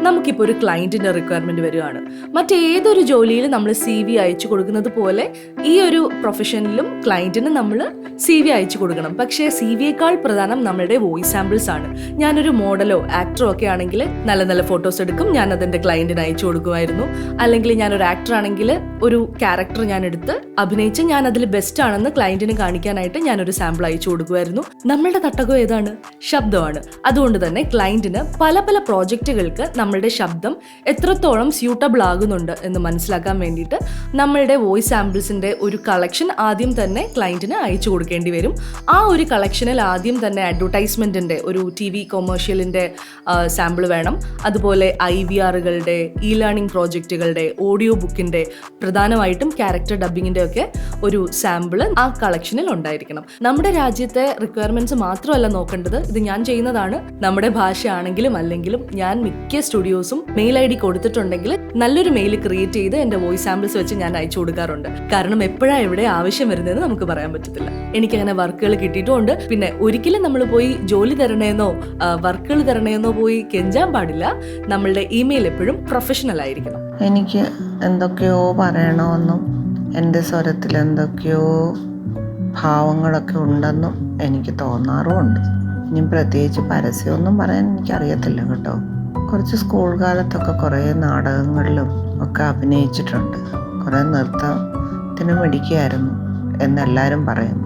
നമുക്കിപ്പോൾ ഒരു ക്ലയൻറ്റിൻ്റെ റിക്വയർമെൻറ്റ് വരികയാണ്. മറ്റേതൊരു ജോലിയിൽ നമ്മൾ CV അയച്ചു കൊടുക്കുന്നത് പോലെ ഈ ഒരു പ്രൊഫഷനിലും ക്ലയൻറ്റിന് നമ്മൾ CV അയച്ചു കൊടുക്കണം. പക്ഷേ CVയേക്കാൾ പ്രധാനം നമ്മളുടെ വോയിസ് സാമ്പിൾസ് ആണ്. ഞാനൊരു മോഡലോ ആക്ടറോ ഒക്കെ ആണെങ്കിൽ നല്ല നല്ല ഫോട്ടോസ് എടുക്കും, ഞാൻ അതിൻ്റെ ക്ലയൻറ്റിന് അയച്ചു കൊടുക്കുമായിരുന്നു. അല്ലെങ്കിൽ ഞാനൊരു ആക്ടർ ആണെങ്കിൽ ഒരു ക്യാരക്ടർ ഞാൻ എടുത്ത് അഭിനയിച്ച് ഞാൻ അതിൽ ബെസ്റ്റ് ആണെന്ന് ക്ലയൻറ്റിന് കാണിക്കാനായിട്ട് ഞാനൊരു സാമ്പിൾ അയച്ചു കൊടുക്കുമായിരുന്നു. നമ്മളുടെ തട്ടകം ഏതാണ്? ശബ്ദമാണ്. അതുകൊണ്ട് തന്നെ ക്ലയൻറ്റിന് പല പല പ്രോജക്റ്റുകൾക്ക് നമ്മളുടെ ശബ്ദം എത്രത്തോളം സ്യൂട്ടബിൾ ആകുന്നുണ്ട് എന്ന് മനസ്സിലാക്കാൻ വേണ്ടിയിട്ട് നമ്മളുടെ വോയിസ് സാമ്പിൾസിൻ്റെ ഒരു കളക്ഷൻ ആദ്യം തന്നെ ക്ലയൻറ്റിന് അയച്ചു കൊടുക്കേണ്ടി വരും. ആ ഒരു കളക്ഷനിൽ ആദ്യം തന്നെ അഡ്വർടൈസ്മെൻറ്റിൻ്റെ ഒരു TV കൊമേഴ്ഷ്യലിൻ്റെ സാമ്പിൾ വേണം. അതുപോലെ IVRകളുടെ, ലേണിംഗ് പ്രോജക്റ്റുകളുടെ, ഓഡിയോ ബുക്കിൻ്റെ, പ്രധാനമായിട്ടും ക്യാരക്ടർ ഡബ്ബിങ്ങിൻ്റെ ഒക്കെ ഒരു സാമ്പിൾ ആ കളക്ഷനിൽ ഉണ്ടായിരിക്കണം. നമ്മുടെ രാജ്യത്തെ റിക്വയർമെൻറ്റ്സ് മാത്രമല്ല നോക്കേണ്ടത്, ഇത് ഞാൻ ചെയ്യുന്നതാണ്. നമ്മുടെ ഭാഷയാണെങ്കിലും അല്ലെങ്കിലും ഞാൻ മിക്ക സ്റ്റുഡിയോസും മെയിൽ ID കൊടുത്തിട്ടുണ്ടെങ്കിൽ നല്ലൊരു മെയിൽ ക്രിയേറ്റ് ചെയ്ത് എൻ്റെ വോയിസ് സാമ്പിൾസ് വെച്ച് ഞാൻ അയച്ചു കൊടുക്കാറുണ്ട്. കാരണം എപ്പോഴാണ് എവിടെ ആവശ്യം വരുന്നതെന്ന് നമുക്ക് പറയാൻ പറ്റത്തില്ല. എനിക്കങ്ങനെ വർക്കുകൾ കിട്ടിയിട്ടുമുണ്ട്. പിന്നെ ഒരിക്കലും നമ്മൾ പോയി ജോലി തരണേന്നോ വർക്കുകൾ തരണേന്നോ പോയി കെഞ്ചാൻ പാടില്ല. നമ്മളുടെ ഇമെയിൽ എപ്പോഴും പ്രൊഫഷണൽ ആയിരിക്കണം. എനിക്ക് എന്തൊക്കെയോ പറയണമെന്നും എൻ്റെ സ്വരത്തിൽ എന്തൊക്കെയോ ഭാവങ്ങളൊക്കെ ഉണ്ടെന്നും എനിക്ക് തോന്നാറുമുണ്ട്. ഇനി പ്രത്യേകിച്ച് പരസ്യമൊന്നും പറയാൻ എനിക്കറിയത്തില്ല കേട്ടോ. കുറച്ച് സ്കൂൾ കാലത്തൊക്കെ കുറേ നാടകങ്ങളിലും ഒക്കെ അഭിനയിച്ചിട്ടുണ്ട്. കുറേ നൃത്തത്തിന് മിടിക്കുകയായിരുന്നു എന്നെല്ലാവരും പറയും.